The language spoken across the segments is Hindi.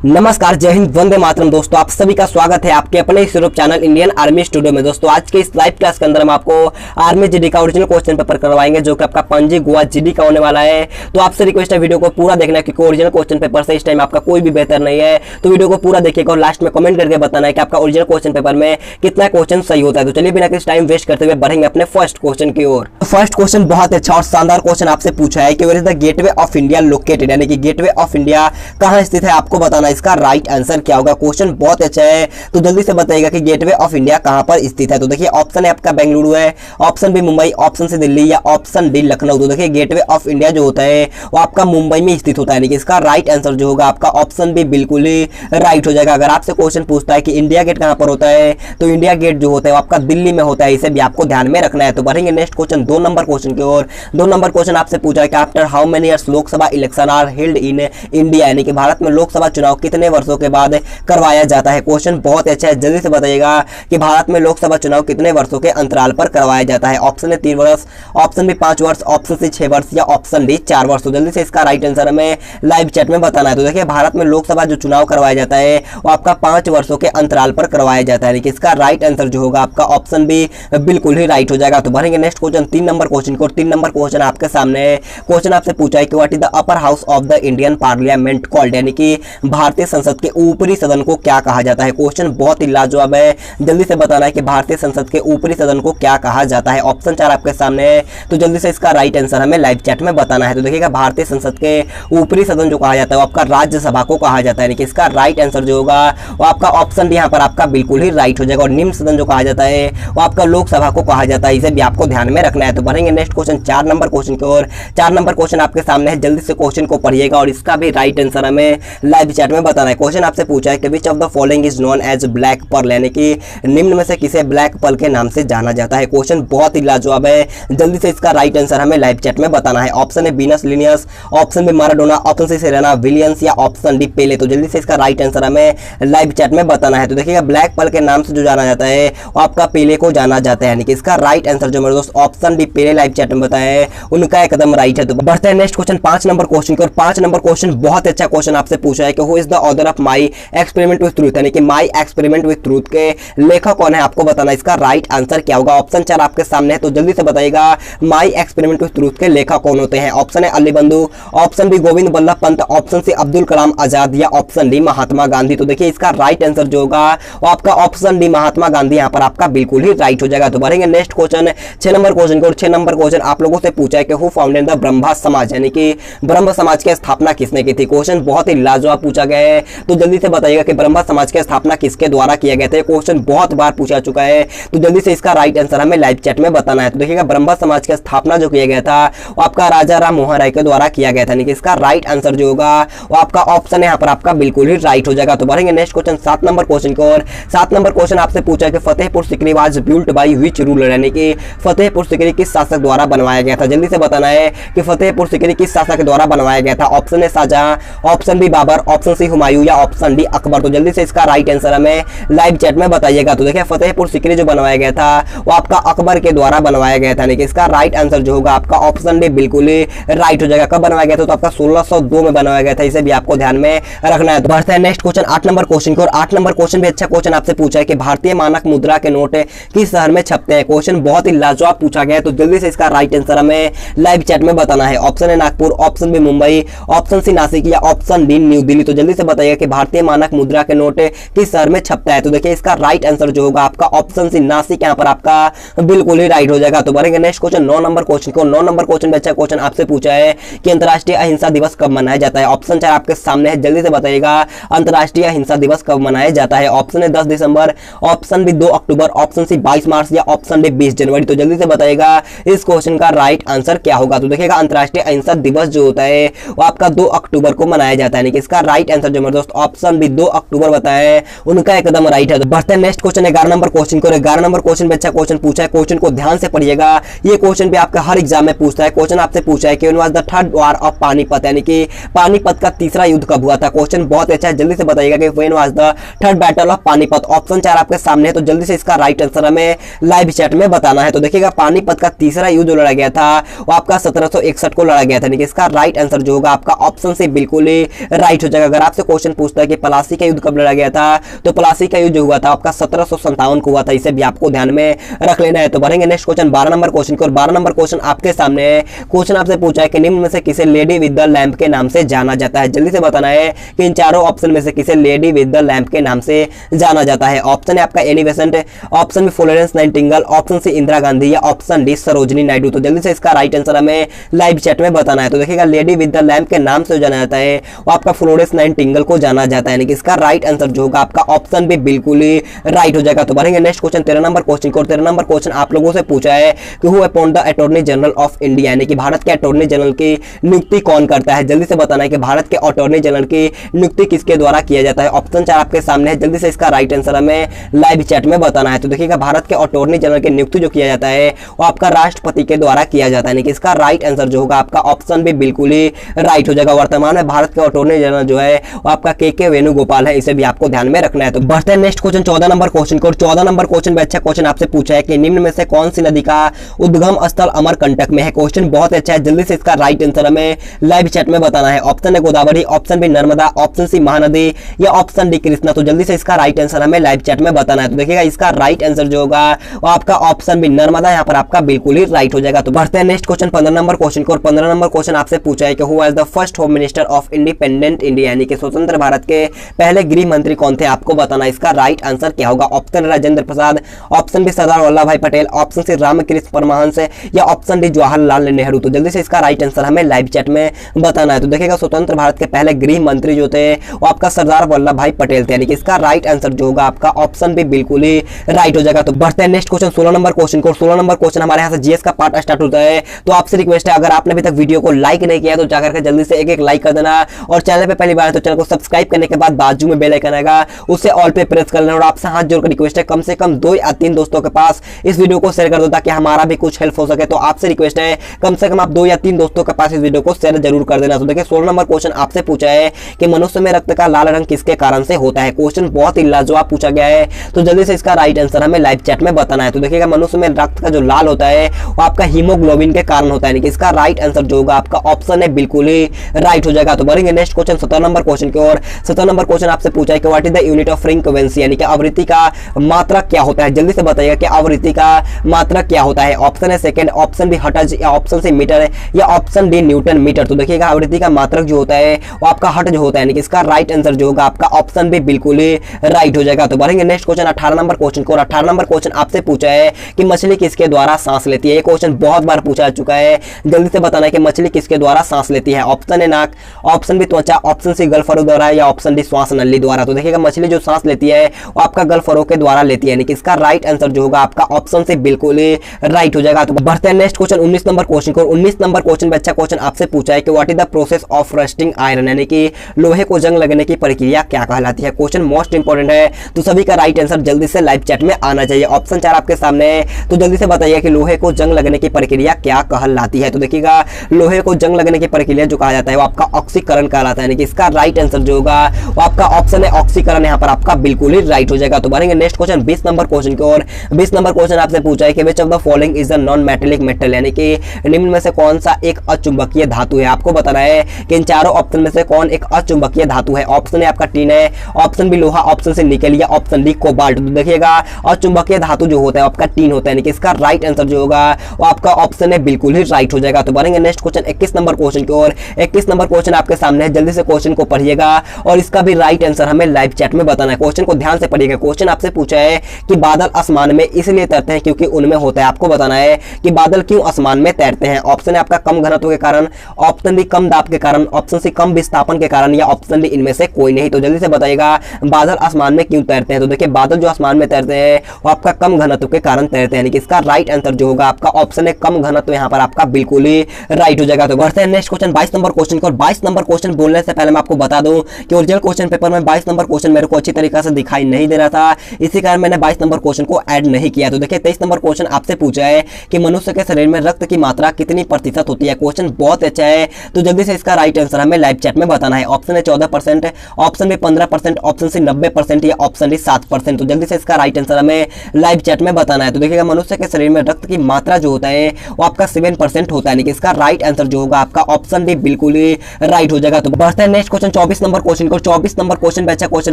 नमस्कार, जय हिंद, वंदे मातरम। दोस्तों, आप सभी का स्वागत है आपके अपने इस YouTube channel Indian army studio में। दोस्तों, आज के इस लाइव क्लास के अंदर हम आपको आर्मी जीडी का ओरिजिनल क्वेश्चन पेपर करवाएंगे, जो कि आपका पणजी गोवा जीडी का होने वाला है। तो आपसे रिक्वेस्ट है वीडियो को पूरा देखना, क्योंकि ओरिजिनल क्वेश्चन पेपर से इस टाइम आपका कोई भी बेहतर नहीं है। तो वीडियो को पूरा देखिएगा और लास्ट में कमेंट करके बताना है कि आपका ओरिजिनल क्वेश्चन पेपर में कितना क्वेश्चन सही होता है। तो चलिए बिना किसी टाइम वेस्ट करते हुए बढ़ेंगे अपने फर्स्ट क्वेश्चन की ओर। फर्स्ट क्वेश्चन बहुत अच्छा और शानदार क्वेश्चन आपसे पूछा है कि where is the gateway of India located, यानी कि गेटवे ऑफ इंडिया कहां स्थित है, आपको बताना है इसका राइट आंसर क्या होगा। क्वेश्चन बहुत अच्छा है, तो जल्दी से बताइएगा कि गेटवे ऑफ इंडिया कहां पर स्थित है। तो देखिए, ऑप्शन है आपका बेंगलुरु है, option B Mumbai, option C Delhi या ऑप्शन डी लखनऊ। तो देखिए, गेटवे ऑफ इंडिया जो होता है वो आपका मुंबई में स्थित होता है, यानी कि इसका राइट आंसर जो होगा आपका ऑप्शन बी बिल्कुल ही राइट हो जाएगा। अगर आपसे क्वेश्चन पूछता है कि इंडिया गेट कहां पर होता है, तो इंडिया गेट जो होता है वो आपका दिल्ली में होता है, इसे भी आपको ध्यान में रखना है। तो बढ़ेंगे नेक्स्ट क्वेश्चन 2 नंबर क्वेश्चन की ओर। 2 नंबर क्वेश्चन आपसे पूछा है कि after how many years Lok Sabha election are held in India, यानी कि भारत में लोकसभा चुनाव कितने वर्षों के बाद करवाया जाता है। क्वेश्चन बहुत अच्छा है, जल्दी से बताइएगा कि भारत में लोकसभा चुनाव कितने वर्षों के अंतराल पर करवाया जाता है। ऑप्शन है 3 वर्ष, ऑप्शन बी 5 वर्ष, ऑप्शन सी 6 वर्ष या ऑप्शन डी 4 वर्ष। तो जल्दी से इसका राइट आंसर हमें लाइव चैट में बताना है। तो देखिए, भारत में लोकसभा जो चुनाव करवाया जाता है वो आपका 5 वर्षों के अंतराल पर करवाया जाता है, यानी कि इसका राइट आंसर जो होगा आपका ऑप्शन बी बिल्कुल ही राइट हो जाएगा। तो बढ़ेंगे नेक्स्ट क्वेश्चन 3 नंबर क्वेश्चन को। 3 नंबर क्वेश्चन आपके सामने है। क्वेश्चन आपसे पूछा है कि what is the upper house of the Indian parliament called, यानी कि भारतीय संसद के ऊपरी सदन को क्या कहा जाता है। क्वेश्चन बहुत ही लाजवाब है, जल्दी से बताना है कि भारतीय संसद के ऊपरी सदन को क्या कहा जाता है। ऑप्शन 4 आपके सामने है, तो जल्दी से इसका राइट आंसर हमें लाइव चैट में बताना है। तो देखिएगा, भारतीय संसद के ऊपरी सदन जो कहा जाता है वो आपका राज्यसभा को कहा जाता है, यानी कि इसका राइट आंसर जो होगा वो आपका ऑप्शन डी यहाँ पर आपका बिल्कुल ही राइट हो जाएगा। और निम्न सदन जो कहा जाता है वो आपका लोकसभा को कहा जाता है, इसे भी आपको ध्यान में रखना है। तो बढ़ेंगे नेक्स्ट क्वेश्चन 4 नंबर क्वेश्चन की ओर। 4 नंबर क्वेश्चन आपके सामने है, जल्दी से क्वेश्चन को पढ़िएगा और इसका भी राइट आंसर हमें लाइव चैट में बताना है। क्वेश्चन आपसे पूछा है कि which of the following is known as black pearl, यानी कि निम्न में से किसे ब्लैक पर्ल के नाम से जाना जाता है। क्वेश्चन बहुत ही लाजवाब है, जल्दी से इसका राइट आंसर हमें लाइव चैट में बताना है। ऑप्शन है Venus Linnaeus, option B Maradona, option C Serena Williams या ऑप्शन डी पेले। तो जल्दी से इसका राइट आंसर हमें लाइव चैट में बताना है। तो देखिएगा, ब्लैक पर्ल के नाम से जो जाना जाता है वो आपका पेले को जाना जाता है, यानी कि इसका राइट आंसर जो मेरे दोस्त ऑप्शन डी पेले लाइव चैट में बताया है उनका एकदम राइट है। तो बढ़ते हैं नेक्स्ट क्वेश्चन 5 नंबर क्वेश्चन की ओर। 5 नंबर क्वेश्चन बहुत अच्छा क्वेश्चन आपसे पूछा है कि who is the author of my experiment with truth, यानी कि माई एक्सपेरिमेंट विथ ट्रूथ के लेखक कौन है, आपको बताना है इसका राइट आंसर क्या होगा। ऑप्शन 4 आपके सामने है, तो जल्दी से बताइएगा माई एक्सपेरिमेंट विथ ट्रूथ के लेखक कौन होते हैं। ऑप्शन है Ali Bandhu, option B Govind Ballabh Pant, option C Abdul Kalam Azad या ऑप्शन डी महात्मा गांधी। तो देखिए, इसका राइट आंसर जो होगा वो आपका ऑप्शन डी महात्मा गांधी यहाँ पर आपका बिल्कुल ही राइट हो जाएगा। तो बढ़ेंगे नेक्स्ट क्वेश्चन 6 नंबर क्वेश्चन को। 6 नंबर क्वेश्चन आप लोगों से पूछा है कि हु फाउंडेड द ब्रह्म समाज, यानी कि ब्रह्म समाज की स्थापना किसने की थी। क्वेश्चन बहुत ही लाजवाब पूछा गया है, तो जल्दी से बताइएगा कि ब्रह्म समाज की स्थापना किसके द्वारा किया गया था। क्वेश्चन बहुत बार पूछा चुका है, तो जल्दी से इसका राइट आंसर हमें लाइव चैट में बताना है। तो देखिएगा, ब्रह्म समाज की स्थापना जो किया गया था वो आपका राजा राम मोहन राय के द्वारा किया गया था, यानी कि इसका राइट आंसर जो होगा वो आपका ऑप्शन यहाँ पर आपका बिल्कुल ही राइट हो जाएगा। तो बढ़ेंगे नेक्स्ट क्वेश्चन 7 नंबर क्वेश्चन की ओर। 7 नंबर क्वेश्चन आपसे पूछा है कि Fatehpur Sikri was built by which ruler, यानी कि फतेहपुर सीकरी किस शासक द्वारा बनवाया गया था। जल्दी से बताना है कि फतेहपुर सीकरी किस शासक द्वारा बनवाया गया था। ऑप्शन है Shahjahan, option B Babur, option C Humayun या ऑप्शन डी अकबर। तो जल्दी से इसका राइट आंसर हमें लाइव चैट में बताइएगा। तो देखिए, फतेहपुर सीकरी जो बनवाया गया था वो आपका अकबर के द्वारा बनवाया गया था, यानी कि इसका राइट आंसर जो होगा आपका ऑप्शन डी बिल्कुल ही राइट हो जाएगा। कब बनवाया गया था, तो आपका 1602 में बनवाया गया था, इसे भी आपको ध्यान में रखना है। तो बढ़ते हैं नेक्स्ट क्वेश्चन 8 नंबर क्वेश्चन की ओर। 8 नंबर क्वेश्चन भी अच्छा क्वेश्चन आपसे पूछा है कि भारतीय मानक मुद्रा के नोट किस शहर में छपते हैं। क्वेश्चन बहुत ही लाजवाब पूछा गया है, तो जल्दी से इसका राइट आंसर हमें लाइव चैट में बताना है। ऑप्शन है Nagpur, option B Mumbai, option C Nashik या ऑप्शन डी न्यू दिल्ली। तो जल्दी से बताइएगा कि भारतीय मानक मुद्रा के नोट किस शहर में छपता है। तो देखिए, इसका राइट आंसर जो होगा आपका ऑप्शन सी नासिक यहाँ पर आपका बिल्कुल ही राइट हो जाएगा। तो बढ़ेंगे नेक्स्ट क्वेश्चन 9 नंबर क्वेश्चन को। 9 नंबर क्वेश्चन में अच्छा क्वेश्चन आपसे पूछा है कि अंतर्राष्ट्रीय अहिंसा दिवस कब मनाया जाता है। ऑप्शन 4 आपके सामने है, जल्दी से बताइएगा अंतर्राष्ट्रीय अहिंसा दिवस कब मनाया जाता है। ऑप्शन है 10 दिसंबर, ऑप्शन बी 2 अक्टूबर, ऑप्शन सी 22 मार्च या ऑप्शन डी 20 जनवरी। तो जल्दी से बताइएगा इस क्वेश्चन का राइट आंसर क्या होगा। तो देखिएगा, अंतर्राष्ट्रीय अहिंसा दिवस जो होता है वो आपका 2 अक्टूबर को मनाया जाता है, यानी कि इसका राइट आंसर जो मेरे दोस्त ऑप्शन बी 2 अक्टूबर बताया है उनका एकदम राइट है। तो बढ़ते हैं नेक्स्ट क्वेश्चन 11 नंबर क्वेश्चन को। 11 नंबर क्वेश्चन में अच्छा क्वेश्चन पूछा है, क्वेश्चन को ध्यान से पढ़िएगा, ये क्वेश्चन भी आपका हर एग्जाम में पूछता है। क्वेश्चन आपसे पूछा है कि when was the third war of Panipat, यानी कि पानीपत का तीसरा युद्ध कब हुआ था। क्वेश्चन बहुत अच्छा है, जल्दी से बताइएगा कि when was the third battle of Panipat. Option 4 आपके सामने है, तो जल्दी से इसका राइट आंसर हमें लाइव चैट में बताना है। तो देखिएगा, पानीपत का तीसरा युद्ध लड़ा गया था वो आपका 1761 को लड़ा गया था, यानी कि इसका राइट आंसर जो होगा आपका ऑप्शन से बिल्कुल ही राइट हो जाएगा। अगर आपसे क्वेश्चन पूछता है कि प्लासी का युद्ध कब लड़ा गया था, तो प्लासी का युद्ध जो हुआ था आपका 1757 को हुआ था। इसे भी आपको ध्यान में रख लेना है। तो बढ़ेंगे नेक्स्ट क्वेश्चन 12 नंबर क्वेश्चन को। 12 नंबर क्वेश्चन आपके सामने है। क्वेश्चन आपसे पूछा है कि निम्न में से किसे लेडी विद द लैंप के नाम से जाना जाता है। जल्दी से बताना है कि इन चारों ऑप्शन में से किसे लेडी विद द लैंप के नाम से जाना जाता है। ऑप्शन है आपका Annie Besant, option B Florence Nightingale, option C Indira Gandhi या ऑप्शन डी सरोजिनी नायडू। तो जल्दी से इसका राइट आंसर हमें लाइव चैट में बताना है। तो देखिएगा लेडी विद द लैंप के नाम से जाना जाता है वो आपका फ्लोरेंस नाइटिंगेल को जाना जाता है, यानी कि इसका राइट आंसर जो होगा आपका ऑप्शन भी बिल्कुल ही राइट हो जाएगा। तो बढ़ेंगे नेक्स्ट क्वेश्चन 13 नंबर क्वेश्चन को। 13 नंबर क्वेश्चन आप लोगों से पूछा है कि who appoint the attorney general of India, यानी कि भारत के अटॉर्नी जनरल की नियुक्ति कौन करता है। जल्दी से बताना है कि भारत के अटॉर्नी जनरल की नियुक्ति किसके द्वारा किया जाता है। ऑप्शन 4 आपके सामने है। जल्दी से इसका राइट आंसर हमें लाइव चैट में बताना है। तो देखिएगा भारत के अटॉर्नी जनरल की नियुक्ति जो किया जाता है वो आपका राष्ट्रपति के द्वारा किया जाता है, यानी कि इसका राइट आंसर जो होगा आपका ऑप्शन भी बिल्कुल ही राइट हो जाएगा। वर्तमान में भारत के अटॉर्नी जनरल जो है वो आपका के वेणुगोपाल है, इसे भी आपको ध्यान में रखना है। तो बढ़ते हैं नेक्स्ट क्वेश्चन 14 नंबर क्वेश्चन को। 14 नंबर क्वेश्चन में अच्छा क्वेश्चन आपसे पूछा है कि निम्न में से कौन सी नदी का उद्गम स्थल अमरकंटक में है। क्वेश्चन बहुत अच्छा है। जल्दी से इसका राइट आंसर हमें लाइव चैट में बताना है। ऑप्शन है Godavari, option B Narmada, option C Mahanadi या ऑप्शन डी कृष्णा। तो जल्दी से इसका राइट आंसर हमें लाइव चैट में बताना है। तो देखिएगा इसका राइट आंसर जो होगा वो आपका ऑप्शन बी नर्मदा यहाँ पर आपका बिल्कुल ही राइट हो जाएगा। तो बढ़ते हैं नेक्स्ट क्वेश्चन 15 नंबर क्वेश्चन को। 15 नंबर क्वेश्चन आपसे पूछा है कि who was the first home minister of independent India, यानी कि स्वतंत्र भारत के पहले गृह मंत्री कौन थे, आपको बताना है। इसका राइट आंसर क्या होगा। Option Rajendra Prasad, option B Sardar Vallabh भाई पटेल, ऑप्शन सी रामकृष्ण परमहंस या ऑप्शन डी जवाहरलाल नेहरू। तो जल्दी से इसका राइट आंसर हमें लाइव चैट में बताना है। तो देखिएगा स्वतंत्र भारत के पहले गृह मंत्री जो थे वो आपका सरदार वल्लभ भाई पटेल थे, यानी कि इसका राइट आंसर जो होगा आपका ऑप्शन भी बिल्कुल ही राइट हो जाएगा। तो बढ़ते हैं नेक्स्ट क्वेश्चन 16 नंबर क्वेश्चन को। 16 नंबर क्वेश्चन हमारे यहाँ से जीएस का पार्ट स्टार्ट होता है। तो आपसे रिक्वेस्ट है अगर आपने अभी तक वीडियो को लाइक नहीं किया तो जाकर के जल्दी से एक लाइक कर देना, और चैनल पे पहली बार है तो चैनल को सब्सक्राइब करने के बाद बाजू में बेल आइकन आएगा उसे ऑल पे प्रेस कर लेना। और आपसे हाथ जोड़कर रिक्वेस्ट है कम से कम 2 या 3 दोस्तों के पास इस वीडियो को शेयर कर दो ताकि हमारा भी कुछ हेल्प हो सके। तो आपसे रिक्वेस्ट है कम से कम आप 2 या 3 दोस्तों के पास इस वीडियो को शेयर जरूर कर देना। तो देखिए 16 नंबर क्वेश्चन आपसे पूछा है कि मनुष्य में रक्त का लाल रंग किसके कारण से होता है। क्वेश्चन बहुत ही लाजवाब पूछा गया है। तो जल्दी से इसका राइट आंसर हमें लाइव चैट में बताना है। तो देखिएगा मनुष्य में रक्त का जो लाल होता है वो आपका हीमोग्लोबिन के कारण होता है, यानी कि इसका राइट आंसर जो होगा आपका ऑप्शन है बिल्कुल ही राइट हो जाएगा। तो बढ़ेंगे नेक्स्ट क्वेश्चन 17 नंबर क्वेश्चन की ओर। 17 नंबर क्वेश्चन आपसे पूछा है कि what is the unit of frequency, यानी कि आवृत्ति का मात्रक क्या होता है। जल्दी से बताइएगा कि आवृत्ति का मात्रक क्या होता है। ऑप्शन है सेकंड, ऑप्शन बी हर्ट्ज या ऑप्शन सी मीटर या ऑप्शन डी न्यूटन मीटर। तो देखिएगा आवृत्ति का मात्रक जो होता है वो आपका हर्ट्ज होता है, यानी कि इसका राइट आंसर जो होगा आपका ऑप्शन भी बिल्कुल ही राइट हो जाएगा। तो बढ़ेंगे नेक्स्ट क्वेश्चन 18 नंबर क्वेश्चन को। 18 नंबर क्वेश्चन आपसे पूछा है कि मछली किसके द्वारा सांस लेती है। ये क्वेश्चन बहुत बार पूछा जा चुका है। जल्दी से बताना है कि मछली किसके द्वारा सांस लेती है। ऑप्शन है नाक, ऑप्शन बी त्वचा, ऑप्शन सी गलफरो द्वारा या ऑप्शन डी श्वास नली द्वारा। तो देखिएगा मछली जो सांस लेती है वो आपका गलफरो के द्वारा लेती है, यानी कि इसका राइट आंसर जो होगा आपका ऑप्शन से बिल्कुल ही राइट हो जाएगा। तो बढ़ते हैं नेक्स्ट क्वेश्चन 19 नंबर क्वेश्चन को। 19 नंबर क्वेश्चन में अच्छा क्वेश्चन आपसे पूछा है कि what is the process of rusting iron, यानी कि लोहे को जंग लगने की प्रक्रिया क्या कहलाती है। क्वेश्चन मोस्ट इंपोर्टेंट है, तो सभी का राइट आंसर जल्दी से लाइव चैट में आना चाहिए। ऑप्शन 4 आपके सामने है। तो जल्दी से बताइए कि लोहे को जंग लगने की प्रक्रिया क्या कहलाती है। तो देखिएगा लोहे को जंग लगने की प्रक्रिया जो कहा जाता है वो आपका ऑक्सीकरण कहलाता है, यानी कि इसका राइट आंसर जो होगा वो आपका ऑप्शन है ऑक्सीकरण, यहाँ पर आपका बिल्कुल ही राइट हो जाएगा। तो बढ़ेंगे नेक्स्ट क्वेश्चन 20 नंबर क्वेश्चन की ओर। 20 नंबर क्वेश्चन आपसे पूछा है कि which of the following is the non metallic metal, यानी कि निम्न में से कौन सा एक अचुंबकीय धातु है। आपको बताना है कि इन चारों ऑप्शन में से कौन एक अचुंबकीय धातु है। ऑप्शन है आपका टीन है, ऑप्शन बी लोहा, ऑप्शन सी निकल या ऑप्शन डी कोबाल्ट। तो देखिएगा अचुंबकीय धातु जो होता है आपका टीन होता है, यानी कि इसका राइट आंसर जो होगा वो आपका ऑप्शन है बिल्कुल ही राइट हो जाएगा। तो बढ़ेंगे नेक्स्ट क्वेश्चन 21 नंबर क्वेश्चन की ओर। 21 नंबर क्वेश्चन आपके सामने है। जल्दी से क्वेश्चन को पढ़िएगा और इसका भी राइट आंसर हमें लाइव चैट में बताना है। क्वेश्चन को ध्यान से पढ़िएगा। क्वेश्चन आपसे पूछा है कि बादल आसमान में इसलिए तैरते हैं क्योंकि उनमें होता है। आपको बताना है कि बादल क्यों आसमान में तैरते हैं। ऑप्शन है आपका कम घनत्व के कारण, ऑप्शन बी कम दाब के कारण, ऑप्शन सी कम विस्थापन के कारण या ऑप्शन डी इनमें से कोई नहीं। तो जल्दी से बताइएगा बादल आसमान में क्यों तैरते हैं। तो देखिए बादल जो आसमान में तैरते हैं वो आपका कम घनत्व के कारण तैरते हैं, यानी कि इसका राइट आंसर जो होगा आपका ऑप्शन है कम घनत्व, यहाँ पर आपका बिल्कुल ही राइट हो जाएगा। तो बढ़ते हैं नेक्स्ट क्वेश्चन 22 नंबर क्वेश्चन को। 22 नंबर क्वेश्चन बोलने से पहले मैं आपको बता दूं कि ओरिजिनल क्वेश्चन पेपर में 22 नंबर क्वेश्चन मेरे को अच्छी तरीके से दिखाई नहीं दे रहा था, इसी कारण मैंने 22 नंबर क्वेश्चन को ऐड नहीं किया। तो देखिए 23 नंबर क्वेश्चन आपसे पूछा है कि मनुष्य के शरीर में रक्त की मात्रा कितनी प्रतिशत होती है। क्वेश्चन बहुत अच्छा है, तो जल्दी से इसका राइट आंसर हमें लाइव चैट में बताना है। ऑप्शन है 14%, ऑप्शन बी 15%, ऑप्शन सी 90% या ऑप्शन डी 7%। तो जल्दी से इसका राइट आंसर हमें लाइव चैट में बताना है। तो देखिएगा मनुष्य के शरीर में रक्त की मात्रा जो होता है वो आपका 7% होता है, यानी कि इसका राइट आंसर जो होगा आपका ऑप्शन डी बिल्कुल ही राइट हो जाएगा। तो बढ़ते हैं नेक्स्ट क्वेश्चन 24 नंबर क्वेश्चन को। 24 नंबर क्वेश्चन पे अच्छा क्वेश्चन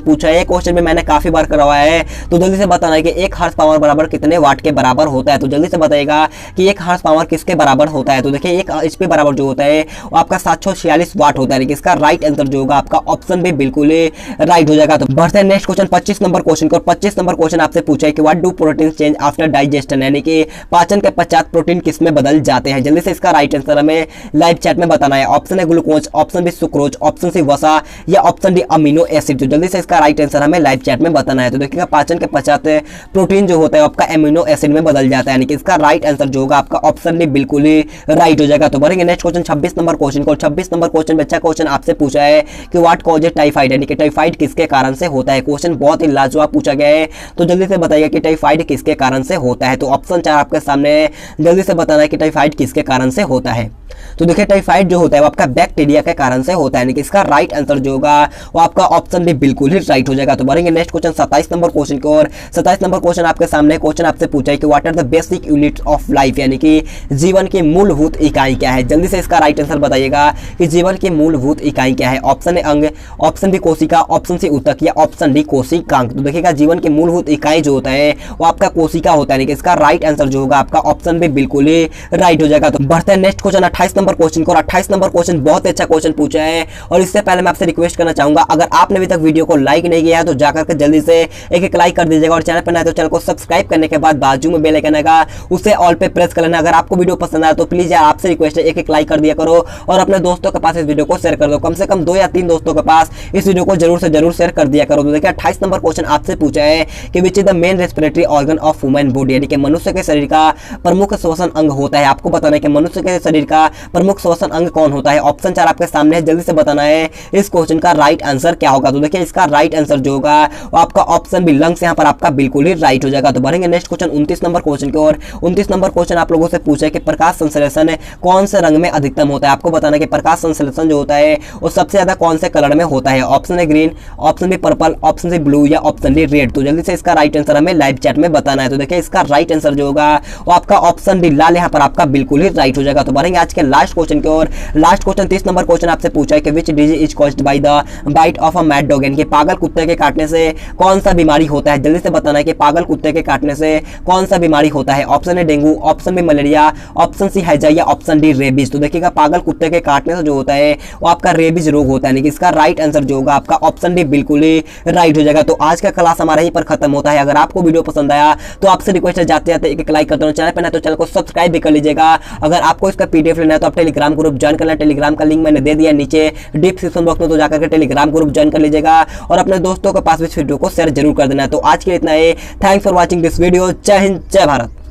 पूछा है, क्वेश्चन में मैंने काफी बार करवाया है, तो जल्दी से बताना है कि 1 हॉर्स पावर बराबर कितने वाट के बराबर होता है। तो जल्दी से बताइएगा कि 1 हॉर्स पावर किसके बराबर होता है। तो देखिए 1 HP बराबर जो होता है वो आपका 746 वाट होता है। लेकिन इसका राइट आंसर जो होगा आपका ऑप्शन भी बिल्कुल राइट हो जाएगा। तो बढ़ते हैं नेक्स्ट क्वेश्चन 25 नंबर क्वेश्चन को। 25 नंबर क्वेश्चन आपसे पूछा है कि what do protein change after digestion, यानी कि पाचन के पश्चात प्रोटीन किसमें बदल जाते हैं। जल्दी से इसका राइट आंसर हमें लाइव चैट में बताना है। ऑप्शन है glucose, option B sucrose, option C वसा या ऑप्शन डी अमीनो एसिड। तो जल्दी से इसका राइट आंसर हमें लाइव चैट में बताना है। तो देखिएगा पाचन के पश्चात प्रोटीन जो होता है आपका अमीनो एसिड में बदल जाता है, यानी कि इसका राइट आंसर जो होगा आपका ऑप्शन डी बिल्कुल ही राइट हो जाएगा। तो बढ़ेंगे नेक्स्ट क्वेश्चन 26 नंबर क्वेश्चन को। 26 नंबर क्वेश्चन बच्चा क्वेश्चन आपसे पूछा है कि व्हाट कॉजेज टाइफाइड, यानी कि टाइफाइड किसके कारण से होता है। क्वेश्चन बहुत ही लाजवाब पूछा गया है, तो जल्दी से बताइए कि टाइफाइड किसके कारण से होता है। तो ऑप्शन 4 आपके सामने है, जल्दी से बताना है कि टाइफाइड किसके कारण से होता है। तो देखिए टाइफाइड जो होता है वो आपका बैक्टीरिया के कारण से होता है, यानी कि इसका राइट आंसर जो होगा वो आपका ऑप्शन भी बिल्कुल ही राइट हो जाएगा। तो बढ़ेंगे नेक्स्ट क्वेश्चन 27 नंबर क्वेश्चन की ओर। 27 नंबर क्वेश्चन आपके सामने। क्वेश्चन आपसे पूछा है कि what are the basic units of life, यानी कि जीवन की मूलभूत इकाई क्या है। जल्दी से इसका राइट आंसर बताइएगा कि जीवन की मूलभूत इकाई क्या है। ऑप्शन ए अंग, ऑप्शन बी कोशिका, ऑप्शन सी ऊतक या ऑप्शन डी कोशिकांग। तो देखिएगा जीवन की मूलभूत इकाई जो होता है वो आपका कोशिका होता है, यानी कि इसका राइट आंसर जो होगा आपका ऑप्शन भी बिल्कुल ही राइट हो जाएगा। तो बढ़ते हैं नेक्स्ट क्वेश्चन 28 नंबर क्वेश्चन को। 28 नंबर क्वेश्चन बहुत अच्छा क्वेश्चन पूछा है, और इससे पहले मैं आपसे रिक्वेस्ट करना चाहूंगा अगर आपने अभी तक वीडियो को लाइक नहीं किया है तो जाकर के जल्दी से एक लाइक कर दीजिएगा, और चैनल पर नए तो चैनल को सब्सक्राइब करने के बाद बाजू में बेल आइकन आएगा उसे ऑल पे प्रेस कर लेना। अगर आपको वीडियो पसंद आया तो प्लीज यार आपसे रिक्वेस्ट है एक लाइक कर दिया करो और अपने दोस्तों के पास इस वीडियो को शेयर कर दो। कम से कम 2 या 3 दोस्तों के पास इस वीडियो को जरूर से जरूर शेयर कर दिया करो। तो देखिए 28 नंबर क्वेश्चन आपसे पूछा है कि which is the main respiratory organ of human body, यानी कि मनुष्य के शरीर का प्रमुख श्वसन अंग होता है। आपको बताना है कि मनुष्य के शरीर का प्रमुख श्वसन अंग कौन होता है। ऑप्शन 4 आपके सामने है, जल्दी से बताना है इस क्वेश्चन का राइट आंसर क्या होगा। तो देखिए इसका राइट आंसर जो होगा वो आपका ऑप्शन बी लंग्स यहाँ पर आपका बिल्कुल ही राइट हो जाएगा। तो बढ़ेंगे नेक्स्ट क्वेश्चन 29 नंबर क्वेश्चन की ओर। 29 नंबर क्वेश्चन आप लोगों से पूछा है कि प्रकाश संश्लेषण कौन से रंग में अधिकतम होता है। आपको बताना है कि प्रकाश संश्लेषण जो होता है वो सबसे ज्यादा कौन से कलर में होता है। ऑप्शन है green, option B purple, option C blue या ऑप्शन डी रेड। तो जल्दी से इसका राइट आंसर हमें लाइव चैट में बताना है। तो देखिए इसका राइट आंसर जो होगा वो आपका ऑप्शन डी लाल यहाँ पर आपका बिल्कुल ही राइट हो जाएगा। तो बढ़ेंगे आज के लास्ट क्वेश्चन की ओर। लास्ट क्वेश्चन 30 नंबर क्वेश्चन आपसे पूछा है कि which disease is caused by the bite of a mad dog, यानी कि पागल कुत्ते के काटने से कौन सा बीमारी होता है। जल्दी से बताना है कि पागल कुत्ते के काटने से कौन सा बीमारी होता है। ऑप्शन है dengue, option B malaria, option C हैजा या ऑप्शन डी रेबीज। तो देखिएगा पागल कुत्ते के काटने से जो होता है वो आपका रेबीज रोग होता है, यानी कि इसका राइट आंसर जो होगा आपका ऑप्शन डी बिल्कुल ही राइट हो जाएगा। तो आज का क्लास हमारा यहीं पर खत्म होता है। अगर आपको वीडियो पसंद आया तो आपसे रिक्वेस्ट है जाते जाते एक लाइक कर दो, चैनल पर ना तो चैनल को सब्सक्राइब भी कर लीजिएगा। अगर आपको इसका पीडीएफ लेना है तो आप टेलीग्राम ग्रुप ज्वाइन करना। टेलीग्राम का लिंक मैंने दे दिया नीचे डिस्क्रिप्शन बॉक्स में, तो जाकर के टेलीग्राम ग्रुप ज्वाइन कर लीजिएगा और अपने दोस्तों के पास इस वीडियो को शेयर जरूर कर देना। तो आज के लिए इतना ही। Thanks for watching this video. जय हिंद, जय भारत।